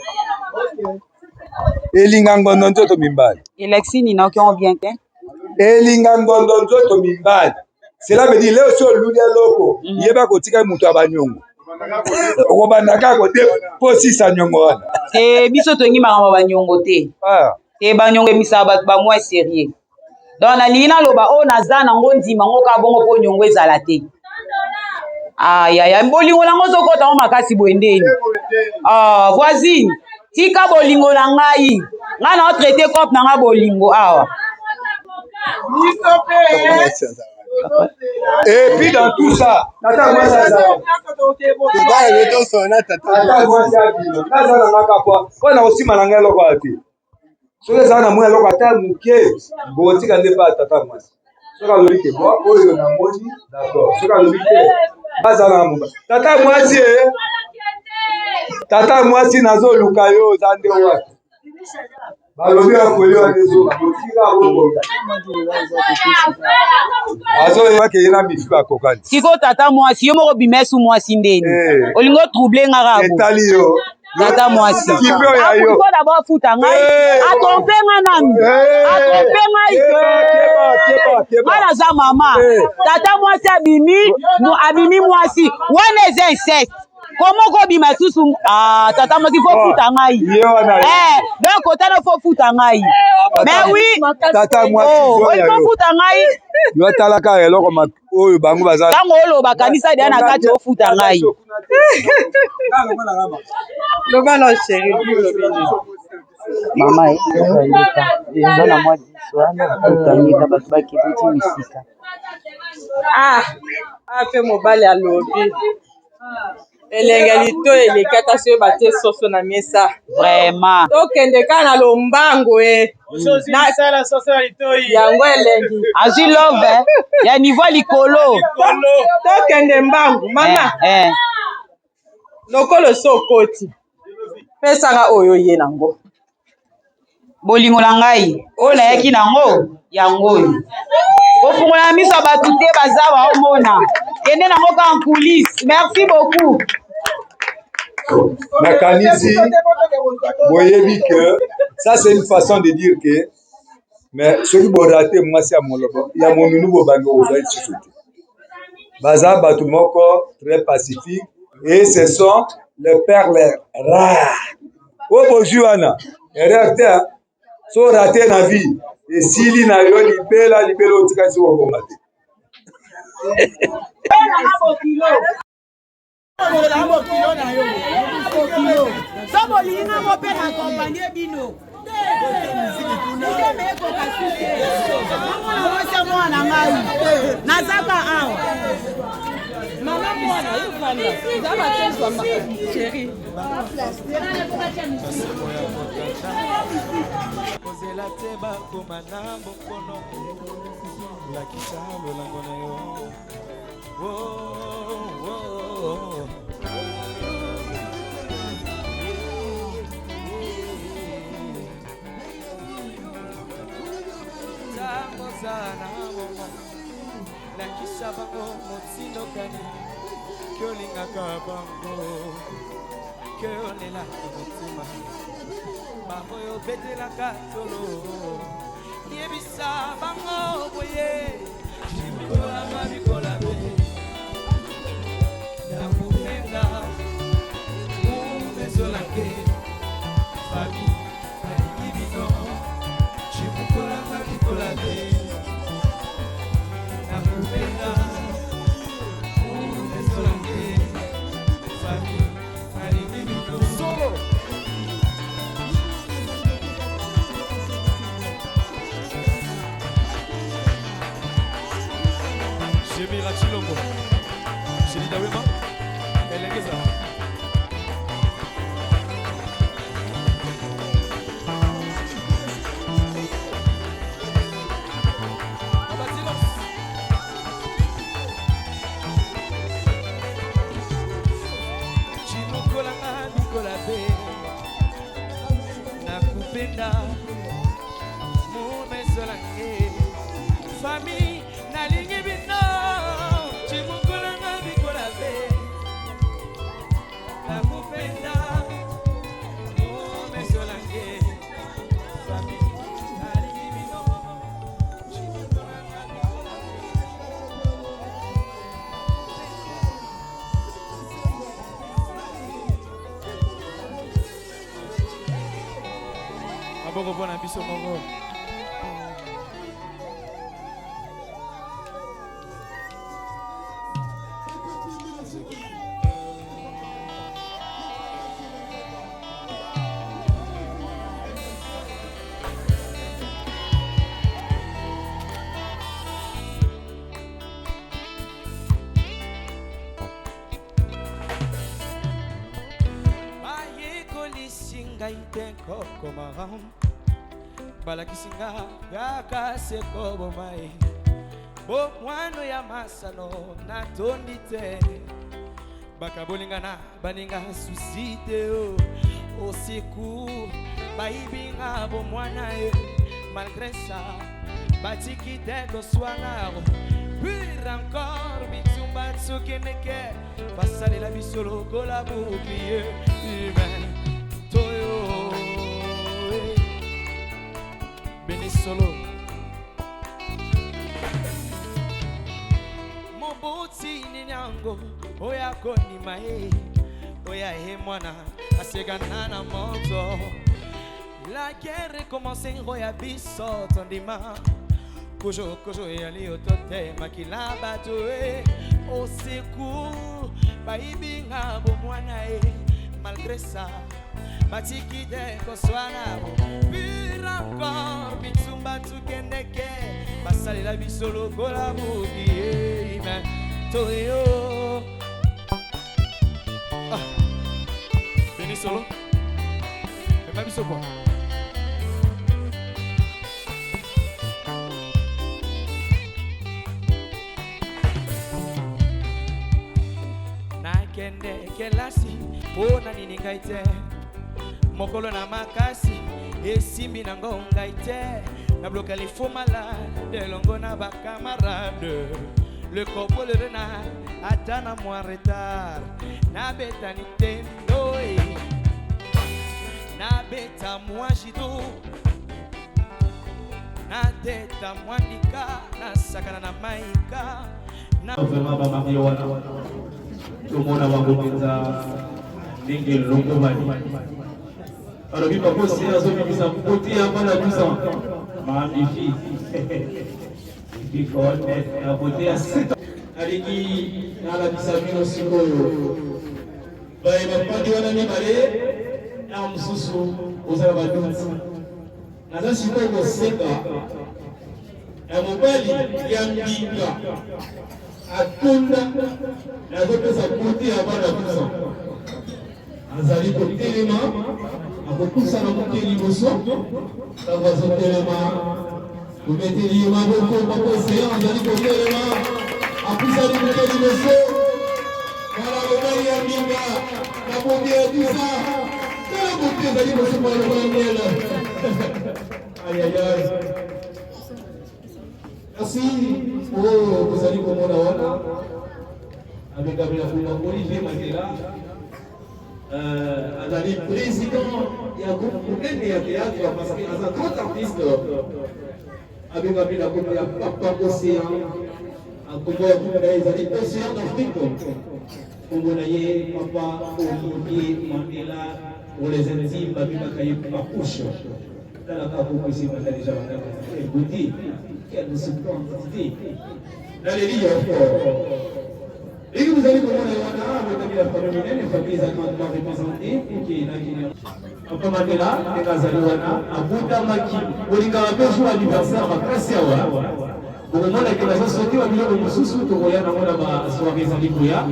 Elinga ngondo nzoto mimbali. Elexini na okion bien te. Elinga ngondo nzoto mimbali. Cela veut dire lelo si oluli eloko yeba kotika mutu abanyongo. Okobandaka kote po sisa nyongo wana. Biso tongi makambo banyongo te. Banyongo emisaka bato bamwa sérieux. Donc nalingi naloba oyo naza nango ndima ngo ka bongo mpo nyongo ezala te. Ayaya bolingo nango ozokota ngo makasi boye ndeni. Voisine tika bolingo na ngai nga na otraité cope na nga bolingo awa. Et puis dans tout ça, tata moi ça ça. Tata moi ça bilo. Kaza na ngaka kwa. Kwa na osima na ngelo kwa ati. Soki za na mwe loko ata muke, botika nde pa tata moi. Soki alobi ke bo oyo na moni, d'accord. Soki alobi ke baza na mumba. Tata moi si nazo luka yo za nde wapi. Balobi akoli wa nezo botika ngo. Azo yake ina bifuka kokani. Siko tata mwasi yo moko bimesu mwasi ndeni. Olingo troubler ngara bo. Etali yo. Tata mwasi. Kipe ya yo. Faut d'abord futa ngai. Atrompe nga nami. Atrompe ngai. Mala za mama. Tata mwasi abimi mwasi. When is incest? Comment ko bima susu tata mwasi faut futa ngai. Donc kotana faut futa ngai. Mais oui, tata mwasi il faut futa ngai. Yo talaka eloko oyo bango baza. Tango olo bakanisa dia na kati o futa ngai. Loba la chérie, mama na moi diswana utanyika bato bakipiti misika. Ape mobali alobi. Elenga lito elekata so batie soso na mesa. Vraiment. Tokende kana lombango na sala soso na lito yango elengi. Azi love ya niveau likolo. Tokende mbango mama. Lokolo sokoti. Pesanga oyo ye nango. Bolingo na ngai. Oyo nayaki nango yango. Ofungola miso bato te bazawa omona. Kende nango ka en coulisses. Merci beaucoup. Nakanisi, voyez que ça c'est une façon de dire que mais ce qui va rater moi c'est à mon lobo. Il y a mon nouveau bango aux société. Baza batumoko très pacifique et ce sont les perles rares. Oh bonjour Anna. Erreur so raté na vie et sili na yo libela otika si wo bomate. Sobo linga mo pe accompagner bino. Mwana ngai nazaka awa mama mwana yofanda zaba tezwa chérie kozela te bakoma na bokono lakisa lolango na yo. Lakisa bango motindokani kyolingaka bango kyolelaka motima baoyo betelaka tolo yebisa bango boye shikolanga bikola be nakupenga umezolake fami alikibino shikolanga bikola be Chilombo, Chilida Wema, Elengeza. Chimukola Nikola Be, Nakupenda, mesolange famille nalingi bino chimukulanga bikola be la kupenda mesolange famille nalingi bino chimukulanga bikola be maboko mpona biso moko ngai te kokoma balakisinga kaka sekobo mai bomwano ya masano natondi te bakabolingana baninga susite o osiku baibinga bomwana e malgré ça batiki te koswangaro puis encore bitumba tsukeneke basalela biso lokola bouclier humain Beni solo Mobuti ninyango Oya koni mae Oya he mwana Asegana na moto La guerre commence Oya biso tondima Kojo kojo yali otote Makila batoe Oseku Baibi ngabo mwana Malgré ça Batiki de koswana Puis encore Bitsumba tukendeke Basali la bisolo kola mugi Amen Toyo Beni solo Mema biso kwa Nakende kelasi Ona nini ngaite Mokolo na makasi esimbi na ngonga ite na bloquer les faux malades de longo na ba camarade le corps le renard atana moi retard na beta nintendo na beta moi jido na teta mwandika na sakana na maika na vraiment ba mariwana tout le monde a bakopenza ndenge longo bani alors il faut aussi à celui qui s'en côté avant la 12 ans magnifique il faut être à côté à 7 ans aliki na la bisamino sikoyo ba pas dit on a mis balé na msusu uzala badunzi na za sikoyo ko seka ya mobali ya mbinga atunda na zote za côté avant la 12 ans azali ko telema akokusa na mokeli liboso bazotelema kometeli maboko bakosea azali kotelema akusali mokeli liboso kala mobali ya mbinga na bombi ya dusa tala bote ezali liboso kwa lokola miela ayayay kasi oyo kozali komona wana abekabela kuna Olivier Mandela azali président ya groupe ya théâtre parce que aza grand artiste abekabela kuna ya papa océan akombo ya kuna ezali océan d'Afrique kombo na ye papa Olivier Mandela pour les intimes babikaka ye papouche talaka koko isi bata déjà bakaka ebouti quelle subtilité dans les livres et vous allez comment la famille les familles allemandes représentées qui est Papa Mandela et Kazaliwana abuta maki olinga wapejo anniversaire makasi awa au moment que la société va biloko mususu to koya na mona ba soirée za likuya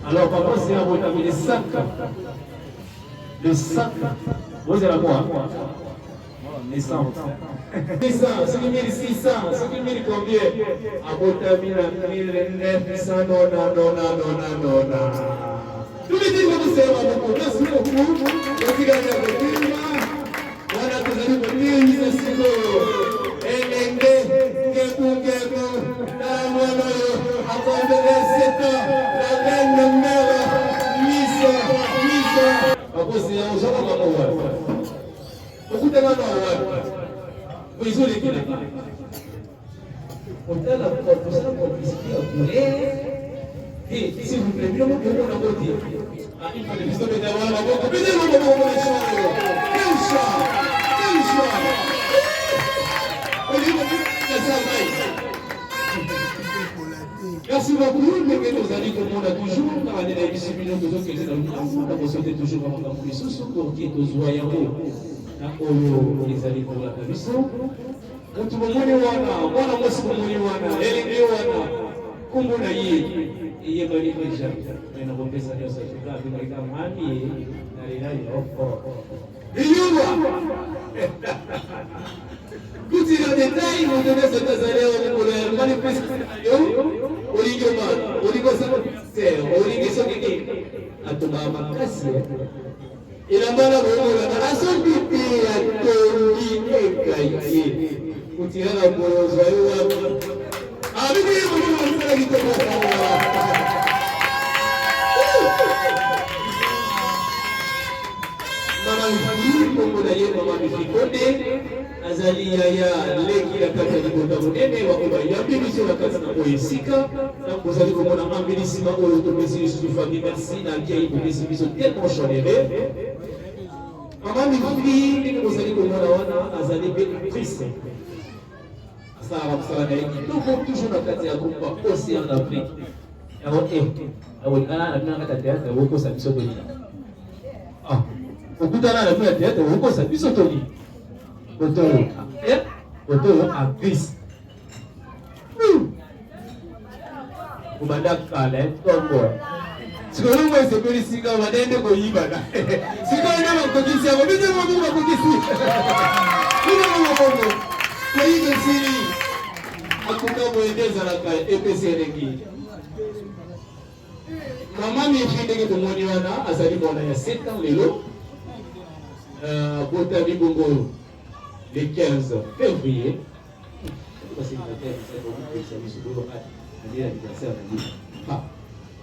alors papa c'est à votre le sac vous allez voir les 100 ce qui mérite 600 ce qui mérite combien à votre 1900 non tous les gens qui se beaucoup merci beaucoup merci gagne avec moi voilà que vous allez venir ici et 7 ans, la reine mère, Miss. Parce que c'est un jour qu'on va voir. Beaucoup de gens vont voir. Vous les avez. On a la complicité à couler. Et s'il vous plaît, nous pouvons la voter. Il faut les pistoles d'avoir la vote. Mais nous pouvons les choix. Quel choix. Merci beaucoup, mais que nous allons comme on a toujours, car on est là, ici, nous toujours que nous avons souhaité toujours vraiment dans les sous pour qui est aux voyants, les alliés pour la commission. Quand tout le monde est là, moi, moi, c'est mon wana, elle est wana, comme on a y est, il y a pas de déjà, mais nous avons fait ça, nous avons fait ça, nous avons tout est dans le détail, vous donnez cette azalée au manifestation, au ligament, au ligosacteur, au ligosacteur, à Thomas Makassi. Et la main à son pipi, à Tony et Kaïti. Vous tirez la boule aux joyeux. Ah, mais vous la azali yaya leki la kata libota monene wakoba yambimisi la kata na oyesika na kozali komona ambilisima oyo topesi lisusu famille merci na kiai kopesi biso tellement chalere mama mifuki ndenge kozali komona wana azali mpe triste asalaka mosala na ye kitoko toujours na kati ya groupe océan d'Afrique yango awolingana na bino na kati ya théâtre okosa biso tolina okutana na bino ya théâtre okosa biso tolina Otoro actrice. Kumanda kale tombo. Sikolo mwe sepeli sika wadende ko yibana. Sikolo na makokisi abo bije mo makokisi. Kuna mo bongo. Kwa hiyo siri. Akuka muendeza na ka EPC rengi. Mama mi findeke kumoni wana azali mwana ya 7 ans lelo. Bota bibongo. Le 15 février,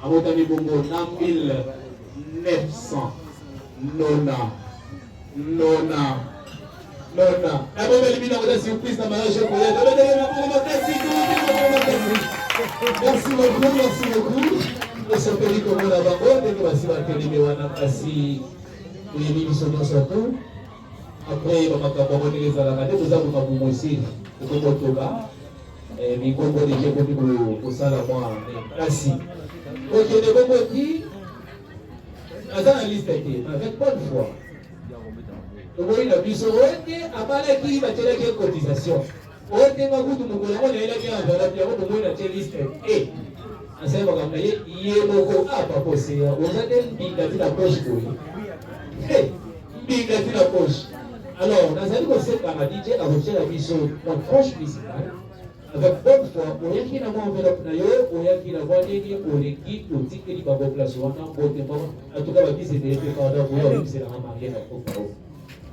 à Motami Bongo, en 1900, Nona. La bonne élimination de la surprise dans ma région. Merci beaucoup. Nous sommes venus comme on a d'abord, et nous voici la téléméwana, ainsi les émissions de surtout. Après, on va les alacades, nous avons un aussi, nous avons Toba, et nous avons des gens pour ça là, moi, merci. Ok, les Bongo qui, dans la liste avec bonne foi. Nous voyons la puissance, à part qui va tirer quelle cotisation. On est pas vous, nous voulons aller là, nous voyons la liste et. Asema kama yeye moko hapa kose, on a des biga dans la poche pour lui. Hey, biga dans la poche. Alors, dans un conseil par la DJ a reçu la mission dans proche principale, avec bonne foi, on y a qui n'a pas enveloppe d'ailleurs, on y a qui n'a pas dédié pour l'équipe, pour ticket qui va vous placer, on a un bon temps. En tout cas, la vie c'était fait pendant vous, c'est la mariée à Kokao.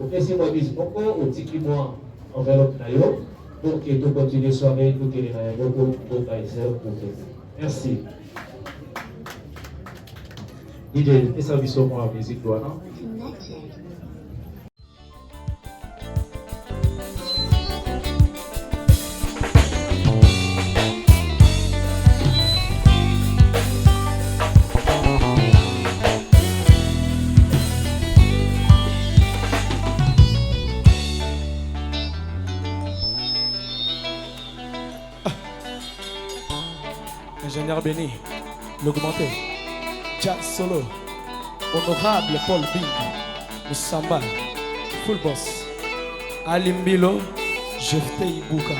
Donc, laissez-moi dire, pourquoi au ticket moi enveloppe d'ailleurs, pour que tout continue soirée, tout qu'il y ait beaucoup pour Kaiser, pour que. Merci. DJ, et ça, nous sommes en musique, toi, non? Ingénieur Béni, l'augmenté, Jazz Solo, Honorable Paul Bing, Moussamba, Full Boss, Alimbilo, Jefte Ibuka.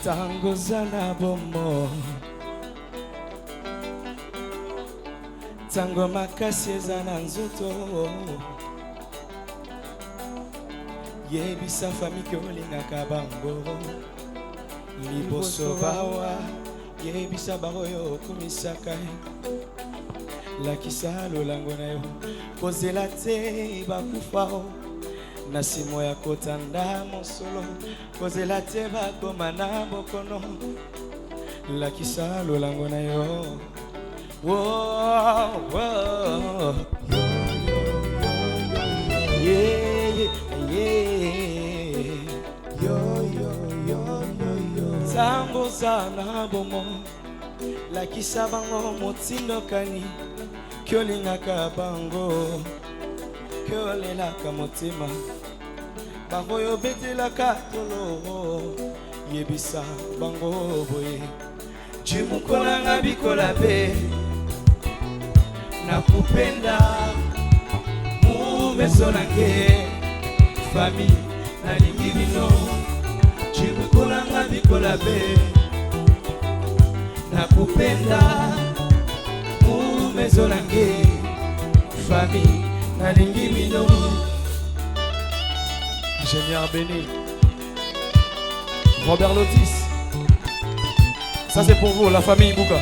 Tango Zana Bombo, Tango Makasi Zana Nzoto. Yebisa famille que olingaka bango liboso bawa yebisa baroyo kumisaka lakisa lolango na yo kozela te bakufao na simo ya kotanda mosolo kozela te bakoma na bokono lakisa lolango na yo. Whoa, whoa. Yeah, yeah. Yo, yo, yo, yo, yo. Zango zana bomo lakisa bango motindo kani kyolingaka bango kyolelaka motima bango yo betelaka tolo yebisa bango boye chimukolanga bikola be nakupenda mumeso nange fami nalingi bino chimukolanga bikola be nakupenda mumeso nange fami nalingi bino. Ingénieur Béni, Robert Lotis, ça c'est pour vous, la famille Bouka.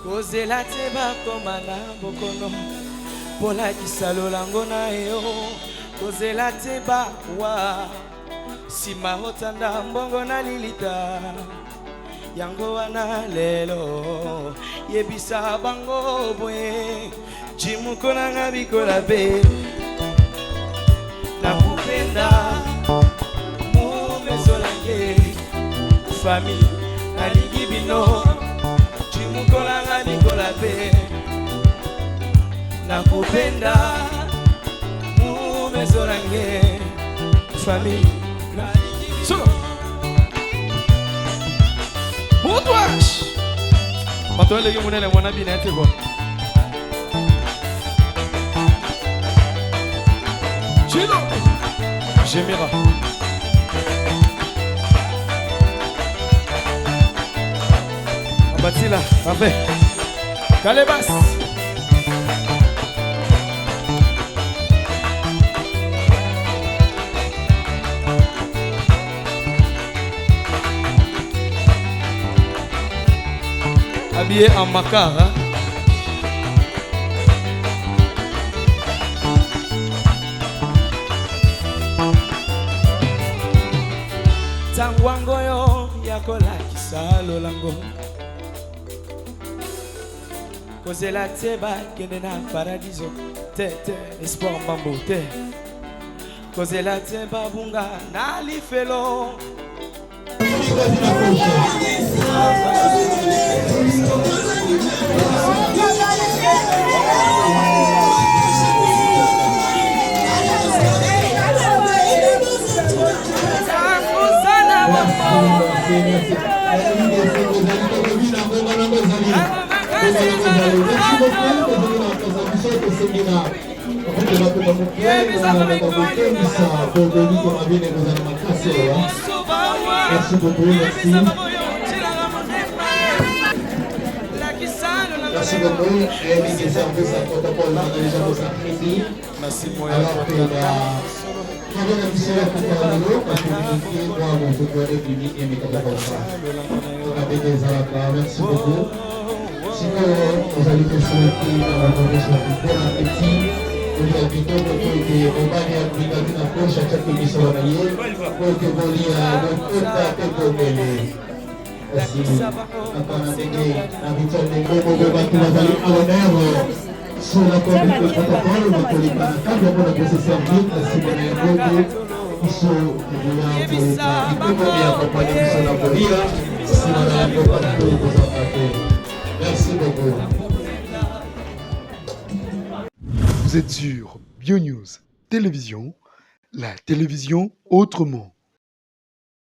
Kozela te bakoma na bokono pola kisalo lango na yo. Kozela te bawa sima otanda mbongo na lilita yango wana lelo yebisa bango boye chimukolanga bikola be nakupenda mumeso nange fami nalingi bino chimukolanga bikola be nakupenda mumeso nange fami nalingi bino. Moutouache Pantoa legi munele mwana binete kwa Chilo Jemira Abatila Afe Kalebas habillé en macara. Tangwango yo yakola kisalo lango kozela te bakende na paradiso te te espoir mbambo te kozela te babunga na lifelo. Merci beaucoup, merci. Merci beaucoup. Et les services à protocole dans les gens de Saint-Crédit. Merci, moi. Alors que la mission à Koukarano, parce que moi, mon futur république et mes capacités. On avait des arabes. Merci beaucoup. Sinon, vous allez te souhaiter dans la condition du bon appétit. Vous avez plutôt que vous allez appliquer une approche à chaque émission à l'année pour que vous liez à notre contact et que vous merci. À l'honneur sur la conduite de protocole, notre libanais, nous avons posé service, merci beaucoup. Ils sont accompagnés sur la police, si on a accompagné vous embarquer. Merci beaucoup. Vous êtes sur BioNews Télévision, la télévision autrement.